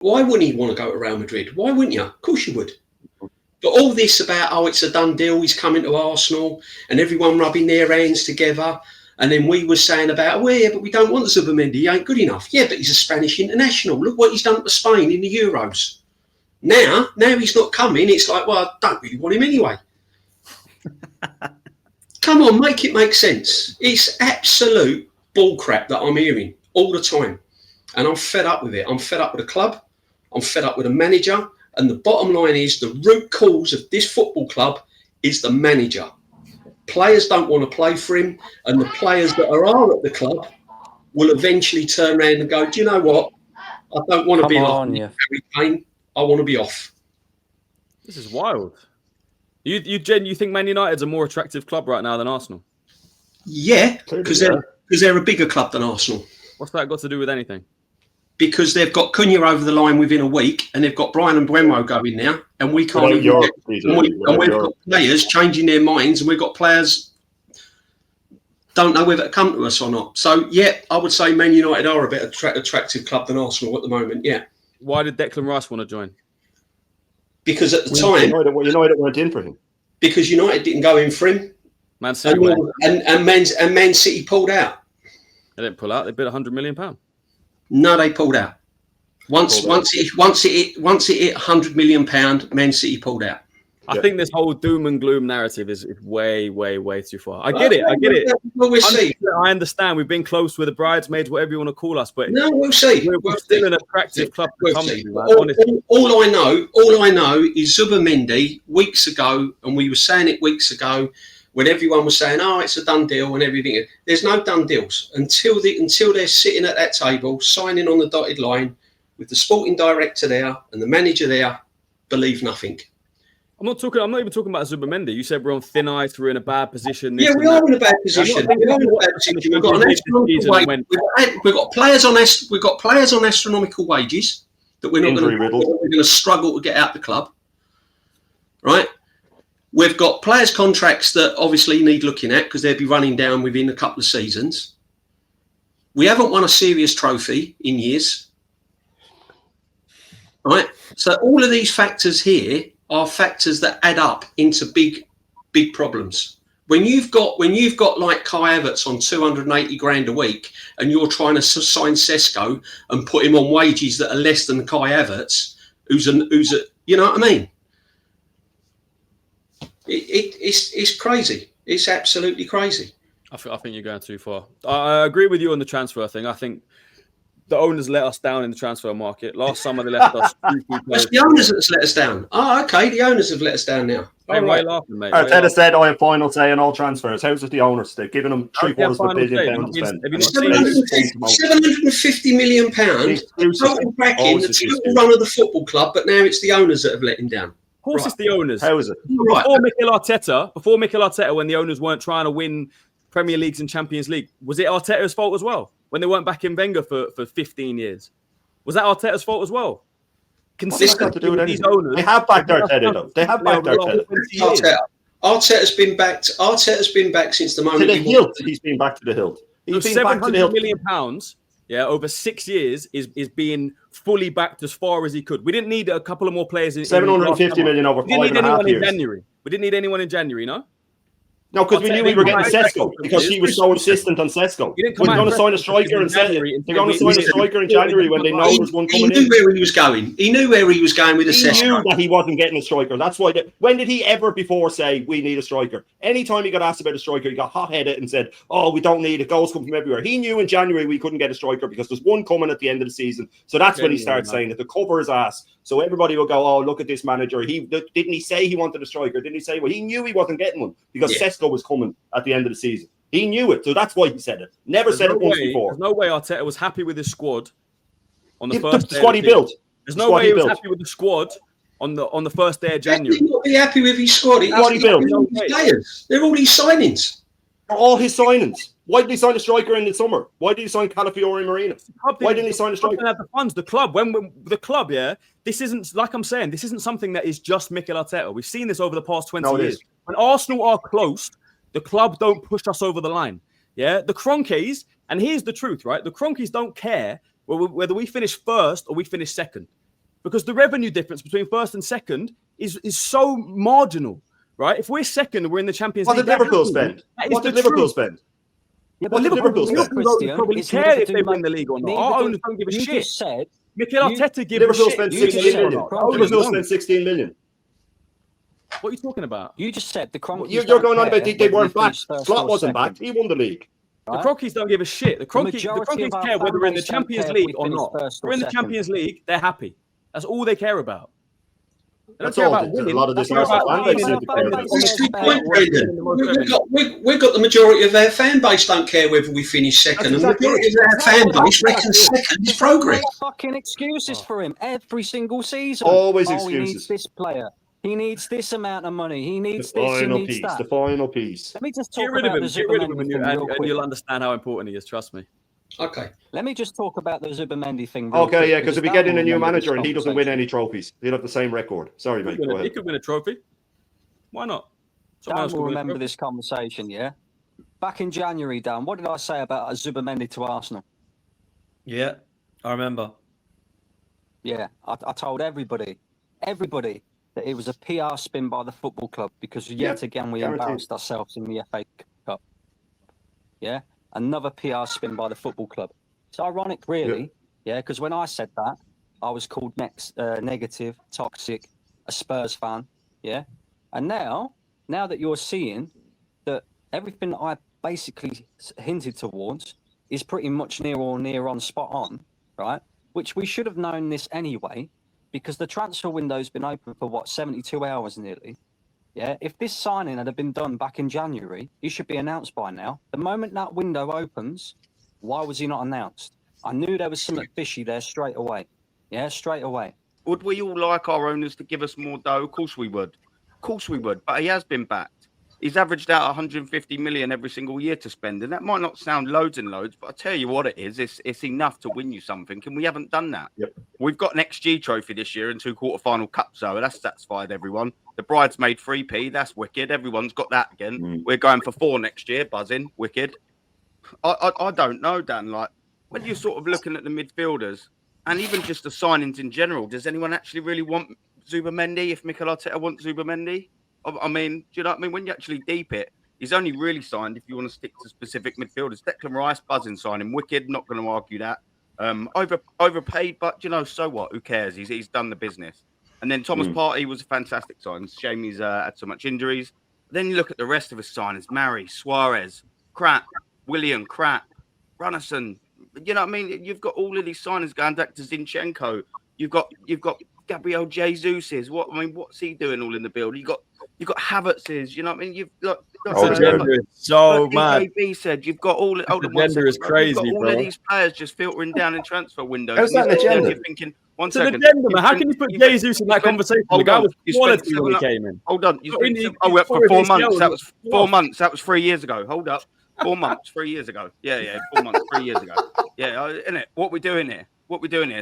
Why wouldn't he want to go to Real Madrid? Why wouldn't you? Of course you would. But all this about, it's a done deal, he's coming to Arsenal, and everyone rubbing their hands together. And then we were saying about, but we don't want Zubimendi, he ain't good enough. Yeah, but he's a Spanish international. Look what he's done to Spain in the Euros. Now he's not coming. It's like, well, I don't really want him anyway. Come on, make it make sense. It's absolute bullcrap that I'm hearing all the time. And I'm fed up with it. I'm fed up with the club. I'm fed up with the manager. And the bottom line is the root cause of this football club is the manager. Players don't want to play for him. And the players that are at the club will eventually turn around and go, do you know what? I don't want to be like Harry Kane. I want to be off. This is wild. You think Man United's a more attractive club right now than Arsenal? Yeah, because they're a bigger club than Arsenal. What's that got to do with anything? Because they've got Cunha over the line within a week, and they've got Brian and Buemo going now, and we can't. We've got players changing their minds, and we've got players don't know whether to come to us or not. So, yeah, I would say Man United are a bit attractive club than Arsenal at the moment. Yeah. Why did Declan Rice want to join? Because at the time, United went in for him. Because United didn't go in for him. Man City and Man City pulled out. They didn't pull out. They bid £100 million. No, they pulled out. Once it hit £100 million, Man City pulled out. I think this whole doom and gloom narrative is way, way, way too far. I get it. Well, we'll see. I understand. We've been close with the bridesmaids, whatever you want to call us, but no, we'll see. We're still an attractive club. All I know is Zubimendi weeks ago, and we were saying it weeks ago, when everyone was saying, it's a done deal and everything. There's no done deals until they're sitting at that table, signing on the dotted line with the sporting director there and the manager there. Believe nothing. I'm not even talking about Zubimendi. You said we're on thin ice. We're in a bad position. Yeah, we are in a bad position. We've got an astronomical wage. We've got players on astronomical wages that we're going to struggle to get out the club. Right? We've got players' contracts that obviously need looking at because they'll be running down within a couple of seasons. We haven't won a serious trophy in years. Right? So all of these factors here are factors that add up into big problems. When you've got like Kai Havertz on 280 grand a week, and you're trying to sign Sesko and put him on wages that are less than Kai Havertz, who's a you know what I mean? It's crazy. It's absolutely crazy. I think you're going too far. I agree with you on the transfer thing. I think the owners let us down in the transfer market. Last summer, they left us. It's the owners that's let us down. Oh, okay. The owners have let us down now. Why are you laughing, mate? Arteta said, I have final say on all transfers. How's it the owners? They've given them £750 million to spend. £750 million total backing, the total run of the football club, but now it's the owners that have let him down. Of course, it's the owners. How is it? Before Mikel Arteta, when the owners weren't trying to win Premier Leagues and Champions League, was it Arteta's fault as well? When they weren't backing Wenger for 15 years, was that Arteta's fault as well? Consistent to do with these owners. They have backed Arteta, though. They have backed Arteta. Arteta's been backed. Arteta's been backed since the moment to the hilt. He's been backed to the hilt. He's been back to the hilt. £700 million, over 6 years is being fully backed as far as he could. We didn't need a couple of more players. 750 million over 5.5 years. We didn't need anyone in January, no? No, because we knew we were getting Sesko because he was so insistent on Sesko. We're going to sign a striker in January. They're going to sign a striker in January when they know there's one coming in. He knew where he was going. He knew where he was going with the Sesko. He knew that he wasn't getting a striker. That's why. When did he ever before say we need a striker? Anytime he got asked about a striker, he got hot-headed and said, "Oh, we don't need it. Goals come from everywhere." He knew in January we couldn't get a striker because there's one coming at the end of the season. So that's when he started saying that the cover his ass. So everybody will go, "Oh, look at this manager. Didn't he say he wanted a striker? Didn't he say?" Well, he knew he wasn't getting one because Sesko was coming at the end of the season. He knew it, so that's why he said it. Never said it once before. There's no way Arteta was happy with his squad on the first day. The squad he built. There's no way he was happy with the squad on the first day of January. He would be happy with his squad. What he built. They're all his signings. They're all his signings. Why did he sign a striker in the summer? Why did he sign Calafiori Marina? Why didn't he sign a striker? The funds, the club. This isn't, like I'm saying, this isn't something that is just Mikel Arteta. We've seen this over the past 20 years. When Arsenal are close, the club don't push us over the line. Yeah, the Kroenkes, and here's the truth, right? The Kroenkes don't care whether we finish first or we finish second. because the revenue difference between first and second is so marginal, right? If we're second and we're in the Champions League, What did Liverpool spend? What did Liverpool spend? Yeah, what did Liverpool spend? Don't probably care if they win the league or not. Our owners don't give a shit. Mikel Arteta gives a shit. Liverpool spent 16 million. Liverpool spent 16 million. What are you talking about? You just said the Cronkies. You're going on about they weren't back. Slot wasn't back. He won the league. Right? The Cronkies don't give a shit. The Cronkies care whether we're in the Champions League or not. If we're in the Champions League, they're happy. That's all they care about. That's all. A lot of this. We've got the majority of their fan base don't care whether we finish second. And the majority of their fan base reckons second is progress. Fucking excuses for him every single season. Always He excuses. needs this player. He needs this amount of money. He needs the this. He final needs piece. that. The final piece. Let me just talk Get rid of about him. Get rid of him, and you'll understand how important he is. Trust me. Okay. Let me just talk about the Zubimendi thing. Okay, yeah, because if we get in a new manager and he doesn't win any trophies, he'll have the same record. Sorry, mate. Go ahead. He could win a trophy. Why not? Dan will remember this conversation, yeah? Back in January, Dan, what did I say about Zubimendi to Arsenal? Yeah, I remember. Yeah, I told everybody that it was a PR spin by the football club because yet again we embarrassed ourselves in the FA Cup. Yeah, another PR spin by the football club. It's ironic, really, yeah, because when I said that, I was called negative, toxic, a Spurs fan, yeah? And now that you're seeing that everything that I basically hinted towards is pretty much near on spot on, right? Which we should have known this anyway, because the transfer window's been open for 72 hours nearly. Yeah, if this signing had been done back in January, he should be announced by now. The moment that window opens, why was he not announced? I knew there was something fishy there straight away. Yeah, straight away. Would we all like our owners to give us more dough? Of course we would. Of course we would. But he has been backed. He's averaged out 150 million every single year to spend. And that might not sound loads and loads, but I tell you what it is. It's enough to win you something. And we haven't done that. Yep. We've got an XG trophy this year and 2 quarterfinal cups. So that's satisfied everyone. The bridesmaid 3p. That's wicked. Everyone's got that again. We're going for 4 next year. Buzzing. Wicked. I don't know, Dan. Like, when you're sort of looking at the midfielders and even just the signings in general, does anyone actually really want Zubimendi if Mikel Arteta wants Zubimendi? I mean, do you know what I mean? When you actually deep it, he's only really signed, if you want to stick to specific midfielders. Declan Rice, buzzing signing, wicked, not going to argue that. Overpaid, but, so what? Who cares? He's done the business. And then Thomas Partey was a fantastic sign. Shame he's had so much injuries. Then you look at the rest of his signings. Mari, Suarez, crap. William, crap. Runnison. You know what I mean? You've got all of these signings going back to Zinchenko. You've got Gabriel Jesus. What's he doing all in the build? You've got Havertz's. You know what I mean? You've got so mad. EKB said you've got all. The gender is crazy, you've got all bro. of these players just filtering down in transfer windows. How's that an agenda? You're thinking, one So second. the gender, man. How can you put Jesus in that conversation? The guy was quality when he came in. Hold on. For 4 months. That was 4 months. That was 3 years ago. Hold up. 4 months, 3 years ago. Yeah, 4 months, 3 years ago. Yeah, innit? What we doing here?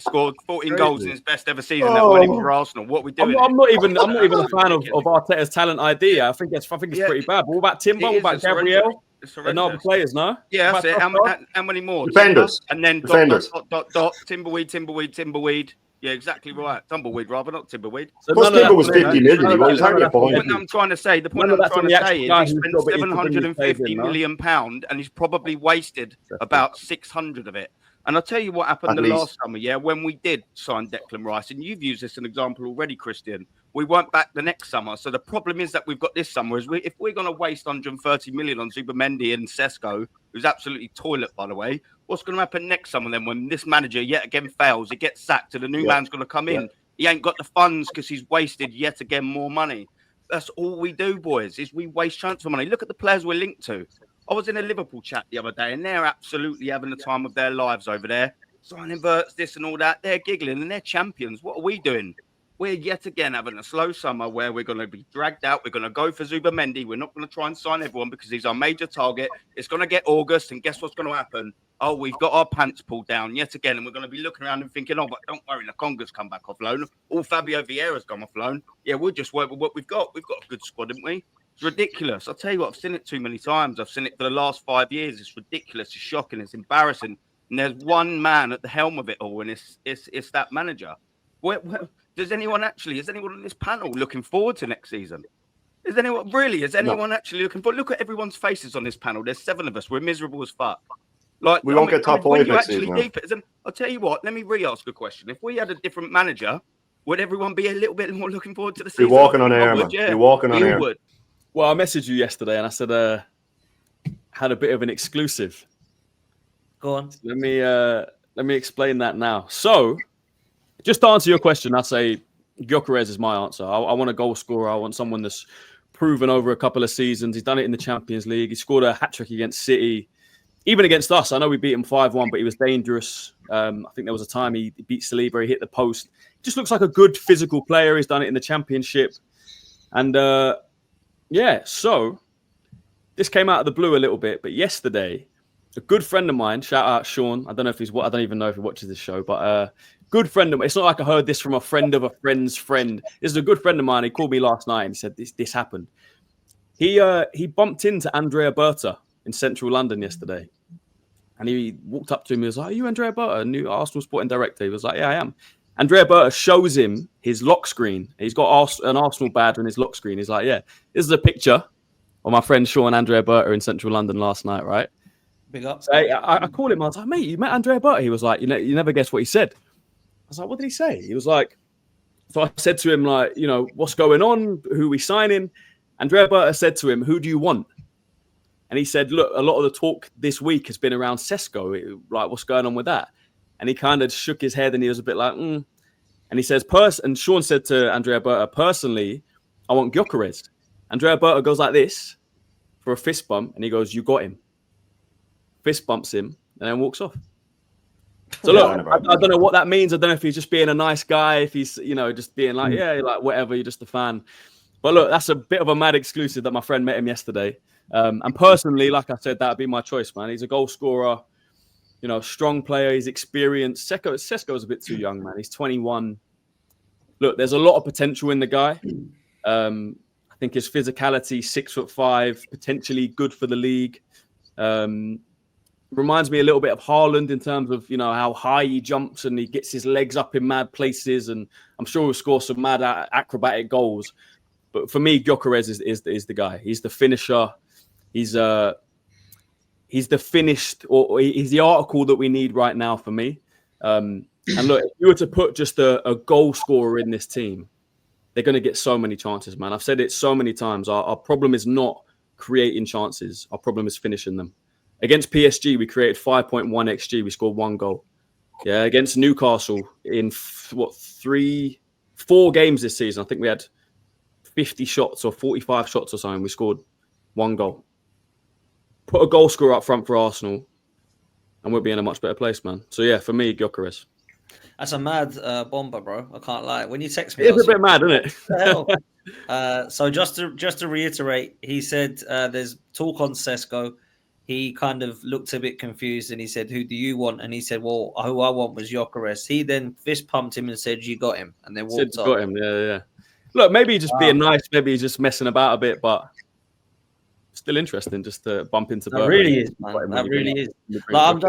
Scored 14 goals in his best ever season. That won him for Arsenal. What we doing? I'm not even a fan of Arteta's talent idea. I think it's pretty bad. But what about Timber? What about Gabriel? And other players, no? Yeah, that's it. How many more? Defenders. And then Defenders. dot. Timberweed. Yeah, exactly right. Tumbleweed, rather, not Timberweed. So Timber was 50 million. He was hardly a point. The point I'm trying to say is he spent 750 million pound and he's probably wasted about 600 of it. And I'll tell you what happened last summer, when we did sign Declan Rice, and you've used this as an example already, Christian. We weren't back the next summer. So the problem is that we've got this summer is if we're going to waste 130 million on Zubimendi and Sesko, who's absolutely toilet, by the way, what's going to happen next summer then when this manager yet again fails, he gets sacked and the new man's going to come in. He ain't got the funds because he's wasted yet again more money. That's all we do, boys, is we waste transfer money. Look at the players we're linked to. I was in a Liverpool chat the other day and they're absolutely having the time of their lives over there. Signing Verts, this and all that. They're giggling and they're champions. What are we doing? We're yet again having a slow summer where we're going to be dragged out. We're going to go for Zubimendi. We're not going to try and sign everyone because he's our major target. It's going to get August, and guess what's going to happen? Oh, we've got our pants pulled down yet again, and we're going to be looking around and thinking, oh, but don't worry, Nakonga's come back off loan. All Fabio Vieira's come off loan. Yeah, we'll just work with what we've got. We've got a good squad, haven't we? It's ridiculous. I'll tell you what, I've seen it too many times. I've seen it for the last 5 years. It's ridiculous. It's shocking. It's embarrassing. And there's one man at the helm of it all, and it's that manager. Does anyone on this panel looking forward to next season? Is anyone actually looking forward? Look at everyone's faces on this panel. There's 7 of us. We're miserable as fuck. Like, we won't get top 5 next season. I'll tell you what. Let me re-ask a question. If we had a different manager, would everyone be a little bit more looking forward to the season? Be walking on air, man. Yeah. Be walking on air. Would. Well, I messaged you yesterday and I said, had a bit of an exclusive. Go on. So let me explain that now. So, just to answer your question, I say Gyokeres is my answer. I want a goal scorer. I want someone that's proven over a couple of seasons. He's done it in the Champions League. He scored a hat-trick against City. Even against us, I know we beat him 5-1, but he was dangerous. I think there was a time he beat Saliba, he hit the post. Just looks like a good physical player. He's done it in the Championship. And, so this came out of the blue a little bit. But yesterday, a good friend of mine, shout out Sean. I don't even know if he watches this show, but good friend of mine. It's not like I heard this from a friend of a friend's friend. This is a good friend of mine. He called me last night and he said this happened. He bumped into Andrea Berta in central London yesterday. And he walked up to him. He was like, "Are you Andrea Berta, new Arsenal sporting director?" He was like, "Yeah, I am." Andrea Berta shows him his lock screen. He's got an Arsenal badge on his lock screen. He's like, "Yeah, this is a picture of my friend Sean Andrea Berta in central London last night, right?" Big up. So I called him. I was like, "Mate, you met Andrea Berta?" He was like, "You never guess what he said." I was like, "What did he say?" He was like, so I said to him, like, "What's going on? Who are we signing?" Andrea Berta said to him, "Who do you want?" And he said, "Look, a lot of the talk this week has been around Sesko. Like, what's going on with that?" And he kind of shook his head and he was a bit like, And he says, and Sean said to Andrea Berta, "Personally, I want Gyokeres." Andrea Berta goes like this for a fist bump and he goes, "You got him." Fist bumps him and then walks off. So look, I don't know what that means. I don't know if he's just being a nice guy, if he's, just being like, yeah, like whatever, you're just a fan. But look, that's a bit of a mad exclusive that my friend met him yesterday. And personally, like I said, that would be my choice, man. He's a goal scorer, strong player. He's experienced. Sesko's a bit too young, man. He's 21. Look, there's a lot of potential in the guy. I think his physicality, 6'5", potentially good for the league. Reminds me a little bit of Haaland in terms of, how high he jumps and he gets his legs up in mad places. And I'm sure he'll score some mad acrobatic goals. But for me, Gyokeres is the guy. He's the finisher. He's the finished, or he's the article that we need right now for me. And look, if you were to put just a goal scorer in this team, they're going to get so many chances, man. I've said it so many times. Our problem is not creating chances. Our problem is finishing them. Against PSG, we created 5.1 XG. We scored 1 goal. Yeah, against Newcastle in 4 games this season, I think we had 50 shots or 45 shots or something. We scored 1 goal. Put a goal scorer up front for Arsenal, and we'll be in a much better place, man. So yeah, for me, Gyokeres. That's a mad bomber, bro. I can't lie. When you text me, it's a bit mad, isn't it? So just to reiterate, he said there's talk on Sesko. He kind of looked a bit confused and he said, "Who do you want?" And he said, "Well, who I want was Gyokeres." He then fist pumped him and said, "You got him," and then walked off. Got him, yeah. Look, maybe he's just being nice. Maybe he's just messing about a bit, but still interesting just to bump into. That really is, man. That really is. Like,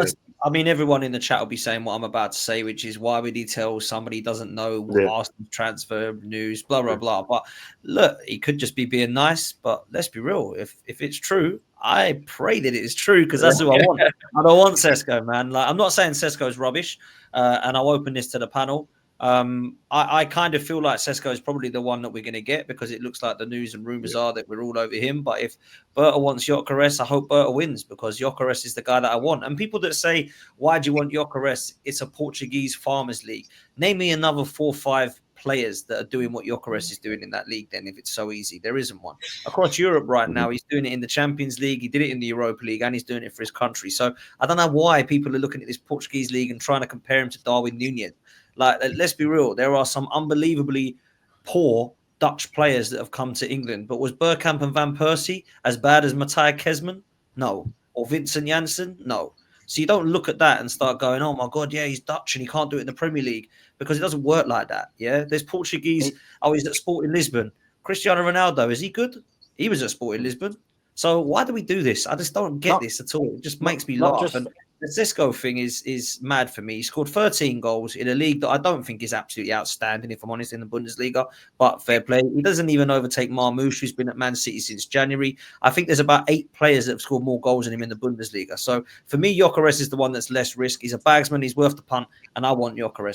everyone in the chat will be saying what I'm about to say, which is why would he tell somebody he doesn't know what Arsenal transfer news, blah, blah, blah. But look, he could just be being nice. But let's be real. If it's true, I pray that it is true because that's who I want. I don't want Sesko, man. Like, I'm not saying Sesko is rubbish, and I'll open this to the panel. I kind of feel like Sesko is probably the one that we're going to get because it looks like the news and rumours are that we're all over him. But if Berta wants Gyokeres, I hope Berta wins because Gyokeres is the guy that I want. And people that say, "Why do you want Gyokeres?" It's a Portuguese farmers league. Name me another 4 or 5 players that are doing what Gyokeres is doing in that league then, if it's so easy. There isn't one. Across Europe right now, he's doing it in the Champions League, he did it in the Europa League, and he's doing it for his country. So I don't know why people are looking at this Portuguese league and trying to compare him to Darwin Núñez. Like, let's be real. There are some unbelievably poor Dutch players that have come to England. But was Bergkamp and Van Persie as bad as Matthijs Kesman? No. Or Vincent Janssen? No. So you don't look at that and start going, "Oh my God, yeah, he's Dutch and he can't do it in the Premier League," because it doesn't work like that. Yeah, there's Portuguese. He's at Sporting Lisbon. Cristiano Ronaldo, is he good? He was at Sporting Lisbon. So why do we do this? I just don't get this at all. It just makes me laugh. the Zisco thing is mad for me. He scored 13 goals in a league that I don't think is absolutely outstanding, if I'm honest, in the Bundesliga. But fair play. He doesn't even overtake Marmoush, who's been at Man City since January. I think there's about 8 players that have scored more goals than him in the Bundesliga. So for me, Gyokeres is the one that's less risk. He's a bagsman. He's worth the punt, and I want Gyokeres.